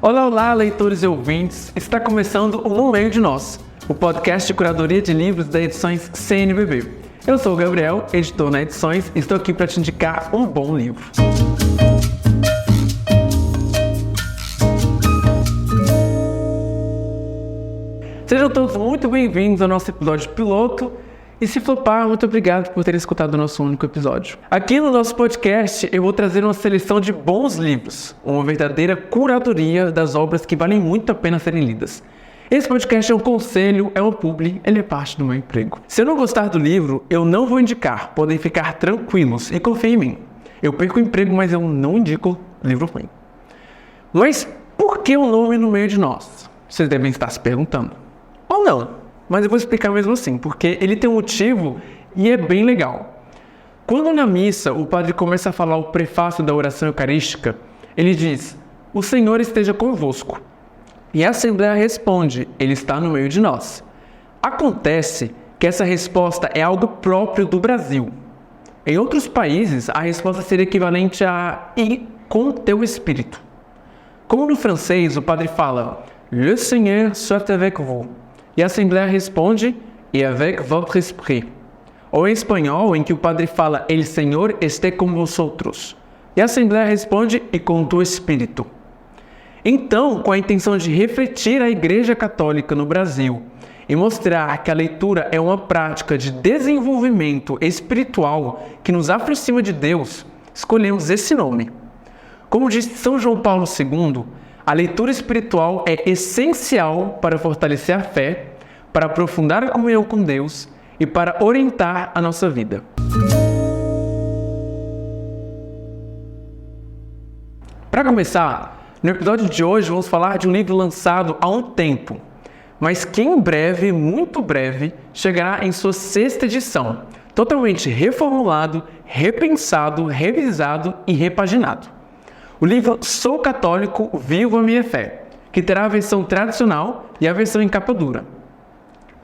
Olá, olá, leitores e ouvintes! Está começando o No Meio de Nós, o podcast de curadoria de livros da Edições CNBB. Eu sou o Gabriel, editor na Edições, e estou aqui para te indicar um bom livro. Sejam todos muito bem-vindos ao nosso episódio piloto. E se flopar, muito obrigado por ter escutado o nosso único episódio. Aqui no nosso podcast, eu vou trazer uma seleção de bons livros, uma verdadeira curadoria das obras que valem muito a pena serem lidas. Esse podcast é um conselho, é um publi, ele é parte do meu emprego. Se eu não gostar do livro, eu não vou indicar, podem ficar tranquilos e confiem em mim. Eu perco o emprego, mas eu não indico livro ruim. Mas por que o nome No Meio de Nós? Vocês devem estar se perguntando. Ou não? Mas eu vou explicar mesmo assim, porque ele tem um motivo e é bem legal. Quando na missa o padre começa a falar o prefácio da oração eucarística, ele diz: "O Senhor esteja convosco." E a Assembleia responde: "Ele está no meio de nós." Acontece que essa resposta é algo próprio do Brasil. Em outros países, a resposta seria equivalente a "e com teu espírito." Como no francês, o padre fala: "Le Seigneur soit avec vous." E a Assembleia responde, "Et avec votre esprit." Ou em espanhol, em que o padre fala, "El Señor esté con vosotros." E a Assembleia responde, "E com tu espírito." Então, com a intenção de refletir a Igreja Católica no Brasil e mostrar que a leitura é uma prática de desenvolvimento espiritual que nos aproxima de Deus, escolhemos esse nome. Como disse São João Paulo II, a leitura espiritual é essencial para fortalecer a fé, para aprofundar a comunhão com Deus e para orientar a nossa vida. Para começar, no episódio de hoje vamos falar de um livro lançado há um tempo, mas que em breve, muito breve, chegará em sua 6ª edição, totalmente reformulado, repensado, revisado e repaginado. O livro Sou Católico, Vivo a Minha Fé, que terá a versão tradicional e a versão em capa dura.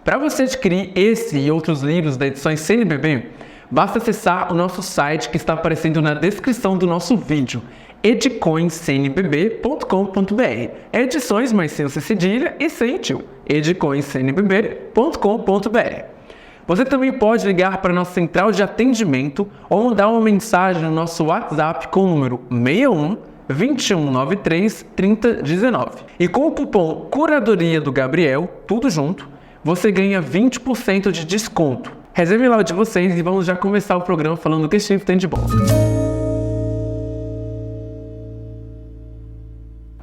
Para você adquirir esse e outros livros da Edições CNBB, basta acessar o nosso site que está aparecendo na descrição do nosso vídeo, edicoincnbb.com.br. É Edições, mas sem o cedilha e sem tio. edicoincnbb.com.br. Você também pode ligar para a nossa central de atendimento ou mandar uma mensagem no nosso WhatsApp com o número 61 2193 3019. E com o cupom Curadoria do Gabriel, tudo junto, você ganha 20% de desconto. Reserve lá o de vocês e vamos já começar o programa falando o que esse livro tem de bom.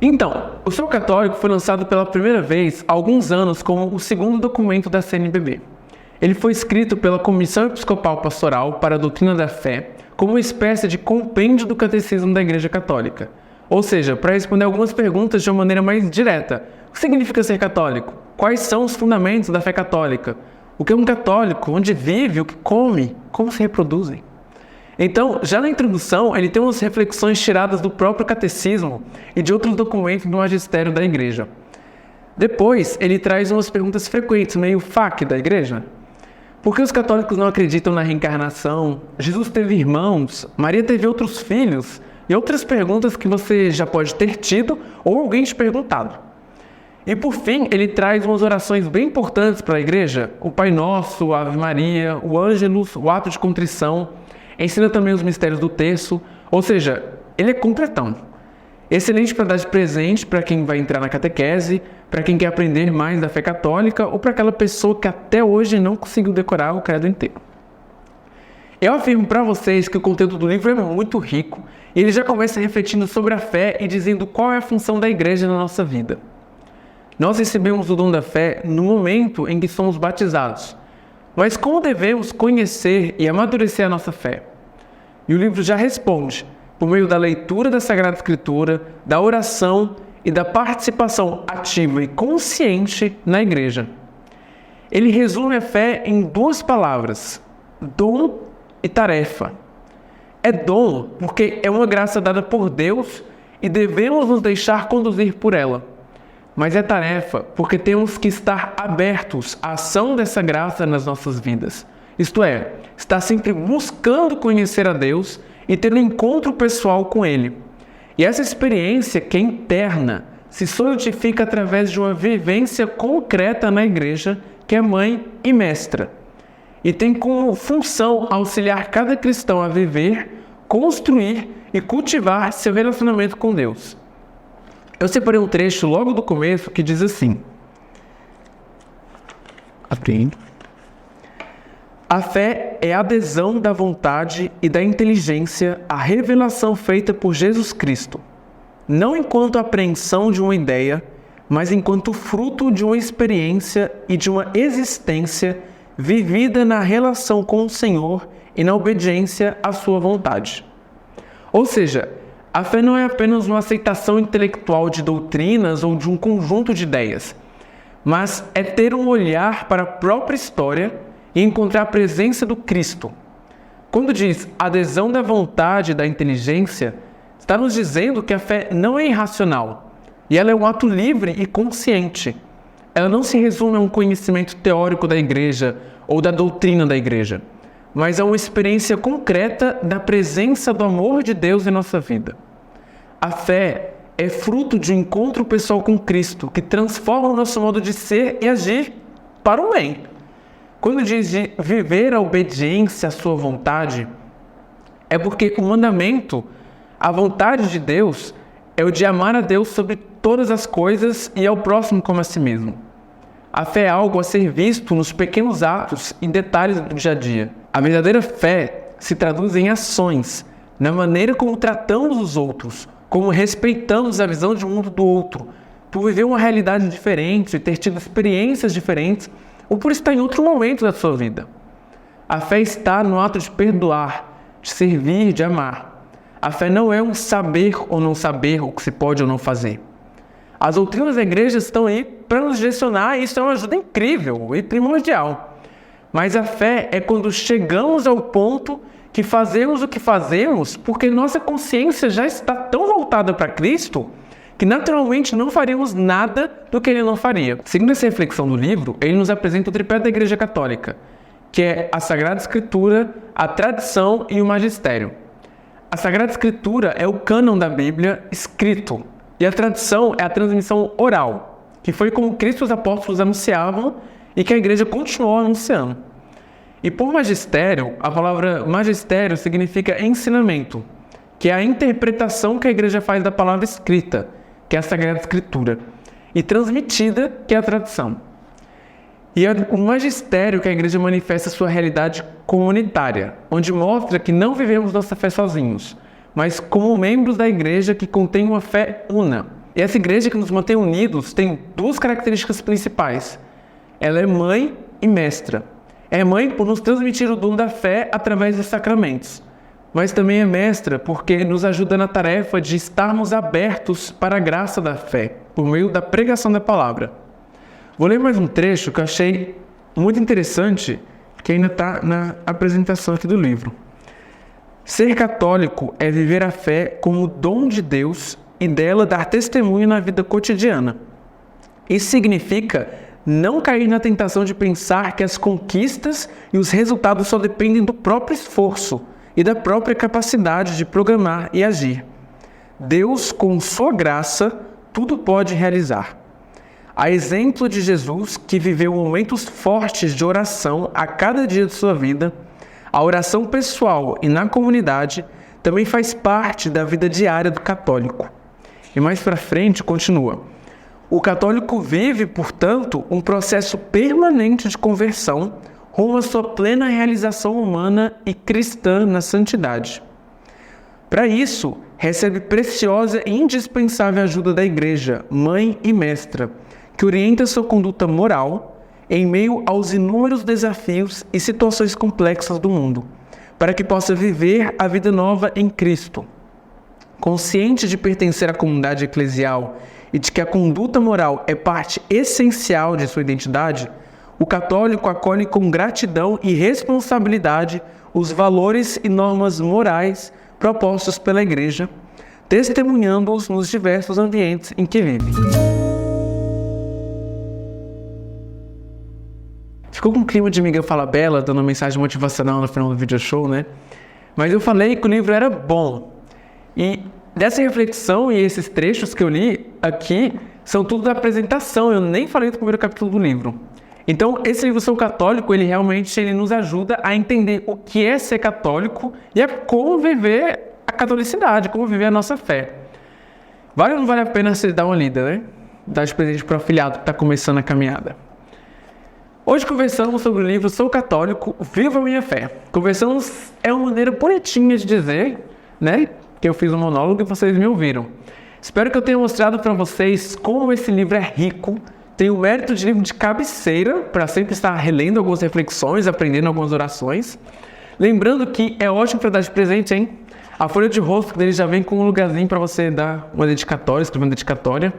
Então, o Sou Católico foi lançado pela primeira vez há alguns anos como o segundo documento da CNBB. Ele foi escrito pela Comissão Episcopal Pastoral para a Doutrina da Fé como uma espécie de compêndio do Catecismo da Igreja Católica. Ou seja, para responder algumas perguntas de uma maneira mais direta. O que significa ser católico? Quais são os fundamentos da fé católica? O que é um católico? Onde vive? O que come? Como se reproduzem? Então, já na introdução, ele tem umas reflexões tiradas do próprio Catecismo e de outros documentos do magistério da Igreja. Depois, ele traz umas perguntas frequentes, meio FAQ da Igreja. Por que os católicos não acreditam na reencarnação? Jesus teve irmãos? Maria teve outros filhos? E outras perguntas que você já pode ter tido ou alguém te perguntado. E por fim, ele traz umas orações bem importantes para a igreja. O Pai Nosso, a Ave Maria, o Ângelus, o Ato de Contrição. Ensina também os mistérios do terço. Ou seja, ele é completão. Excelente para dar de presente para quem vai entrar na catequese, para quem quer aprender mais da fé católica ou para aquela pessoa que até hoje não conseguiu decorar o credo inteiro. Eu afirmo para vocês que o conteúdo do livro é muito rico e ele já começa refletindo sobre a fé e dizendo qual é a função da igreja na nossa vida. Nós recebemos o dom da fé no momento em que somos batizados, mas como devemos conhecer e amadurecer a nossa fé? E o livro já responde, por meio da leitura da Sagrada Escritura, da oração e da participação ativa e consciente na igreja. Ele resume a fé em 2 palavras, dom e tarefa. É dom porque é uma graça dada por Deus e devemos nos deixar conduzir por ela. Mas é tarefa porque temos que estar abertos à ação dessa graça nas nossas vidas. Isto é, estar sempre buscando conhecer a Deus e ter um encontro pessoal com Ele. E essa experiência, que é interna, se solidifica através de uma vivência concreta na igreja, que é mãe e mestra, e tem como função auxiliar cada cristão a viver, construir e cultivar seu relacionamento com Deus. Eu separei um trecho logo do começo que diz assim: abrindo. A fé é a adesão da vontade e da inteligência à revelação feita por Jesus Cristo, não enquanto apreensão de uma ideia, mas enquanto fruto de uma experiência e de uma existência vivida na relação com o Senhor e na obediência à sua vontade. Ou seja, a fé não é apenas uma aceitação intelectual de doutrinas ou de um conjunto de ideias, mas é ter um olhar para a própria história e encontrar a presença do Cristo. Quando diz adesão da vontade e da inteligência, está nos dizendo que a fé não é irracional, e ela é um ato livre e consciente. Ela não se resume a um conhecimento teórico da igreja ou da doutrina da igreja, mas a uma experiência concreta da presença do amor de Deus em nossa vida. A fé é fruto de um encontro pessoal com Cristo, que transforma o nosso modo de ser e agir para o bem. Quando diz de viver a obediência à sua vontade, é porque o mandamento, a vontade de Deus, é o de amar a Deus sobre todas as coisas e ao próximo como a si mesmo. A fé é algo a ser visto nos pequenos atos e detalhes do dia a dia. A verdadeira fé se traduz em ações, na maneira como tratamos os outros, como respeitamos a visão de mundo do outro, por viver uma realidade diferente, ter tido experiências diferentes, ou por estar em outro momento da sua vida. A fé está no ato de perdoar, de servir, de amar. A fé não é um saber ou não saber o que se pode ou não fazer. As doutrinas da igreja estão aí para nos direcionar, e isso é uma ajuda incrível e primordial. Mas a fé é quando chegamos ao ponto que fazemos o que fazemos porque nossa consciência já está tão voltada para Cristo que naturalmente não faríamos nada do que ele não faria. Seguindo essa reflexão do livro, ele nos apresenta o tripé da Igreja Católica, que é a Sagrada Escritura, a tradição e o magistério. A Sagrada Escritura é o cânon da Bíblia escrito, e a tradição é a transmissão oral, que foi como Cristo e os apóstolos anunciavam e que a Igreja continuou anunciando. E por magistério, a palavra magistério significa ensinamento, que é a interpretação que a Igreja faz da palavra escrita, que é a Sagrada Escritura, e transmitida, que é a tradição. E é o magistério que a Igreja manifesta sua realidade comunitária, onde mostra que não vivemos nossa fé sozinhos, mas como membros da Igreja que contém uma fé una. E essa Igreja que nos mantém unidos tem duas características principais. Ela é mãe e mestra. É mãe por nos transmitir o dom da fé através dos sacramentos, mas também é mestra porque nos ajuda na tarefa de estarmos abertos para a graça da fé, por meio da pregação da palavra. Vou ler mais um trecho que eu achei muito interessante, que ainda está na apresentação aqui do livro. Ser católico é viver a fé como dom de Deus e dela dar testemunho na vida cotidiana. Isso significa não cair na tentação de pensar que as conquistas e os resultados só dependem do próprio esforço e da própria capacidade de programar e agir. Deus, com sua graça, tudo pode realizar. A exemplo de Jesus, que viveu momentos fortes de oração a cada dia de sua vida, a oração pessoal e na comunidade também faz parte da vida diária do católico. E mais para frente continua: o católico vive, portanto, um processo permanente de conversão rumo à sua plena realização humana e cristã na santidade. Para isso, recebe preciosa e indispensável ajuda da Igreja, mãe e mestra, que orienta sua conduta moral em meio aos inúmeros desafios e situações complexas do mundo, para que possa viver a vida nova em Cristo. Consciente de pertencer à comunidade eclesial e de que a conduta moral é parte essencial de sua identidade, o católico acolhe com gratidão e responsabilidade os valores e normas morais propostos pela Igreja, testemunhando-os nos diversos ambientes em que vive. Ficou com um clima de Miguel Falabella, dando uma mensagem motivacional no final do video show, né? Mas eu falei que o livro era bom. E dessa reflexão e esses trechos que eu li, aqui são tudo da apresentação, eu nem falei do primeiro capítulo do livro. Então, esse livro Sou Católico, ele nos ajuda a entender o que é ser católico e a como viver a catolicidade, como viver a nossa fé. Vale ou não vale a pena você dar uma lida, né? Dar de presente para o afilhado que está começando a caminhada. Hoje conversamos sobre o livro Sou Católico, Viva a Minha Fé. Conversamos é uma maneira bonitinha de dizer, né? Que eu fiz um monólogo e vocês me ouviram. Espero que eu tenha mostrado para vocês como esse livro é rico, tem o mérito de livro de cabeceira, para sempre estar relendo algumas reflexões, aprendendo algumas orações. Lembrando que é ótimo para dar de presente, hein? A folha de rosto dele já vem com um lugarzinho para você dar uma dedicatória, escrever uma dedicatória.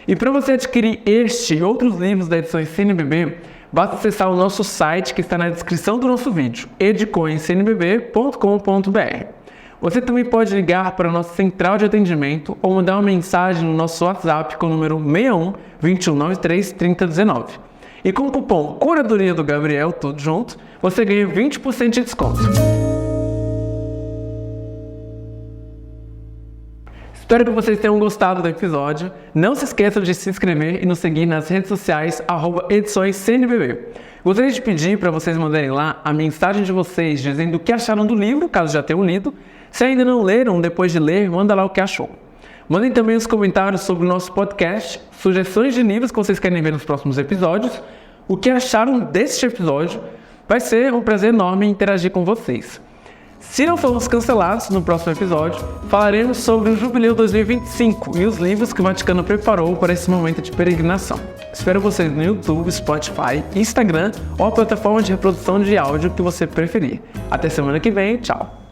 E para você adquirir este e outros livros da edição CNBB, basta acessar o nosso site que está na descrição do nosso vídeo, edicoincnbb.com.br. Você também pode ligar para a nossa central de atendimento ou mandar uma mensagem no nosso WhatsApp com o número 61 2193 3019. E com o cupom Curadoria do Gabriel, tudo junto, você ganha 20% de desconto. Espero que vocês tenham gostado do episódio. Não se esqueçam de se inscrever e nos seguir nas redes sociais @ediçõescnbb. Gostaria de pedir para vocês mandarem lá a mensagem de vocês dizendo o que acharam do livro, caso já tenham lido. Se ainda não leram, depois de ler, manda lá o que achou. Mandem também os comentários sobre o nosso podcast, sugestões de livros que vocês querem ver nos próximos episódios, o que acharam deste episódio. Vai ser um prazer enorme interagir com vocês. Se não formos cancelados no próximo episódio, falaremos sobre o Jubileu 2025 e os livros que o Vaticano preparou para esse momento de peregrinação. Espero vocês no YouTube, Spotify, Instagram ou a plataforma de reprodução de áudio que você preferir. Até semana que vem, tchau!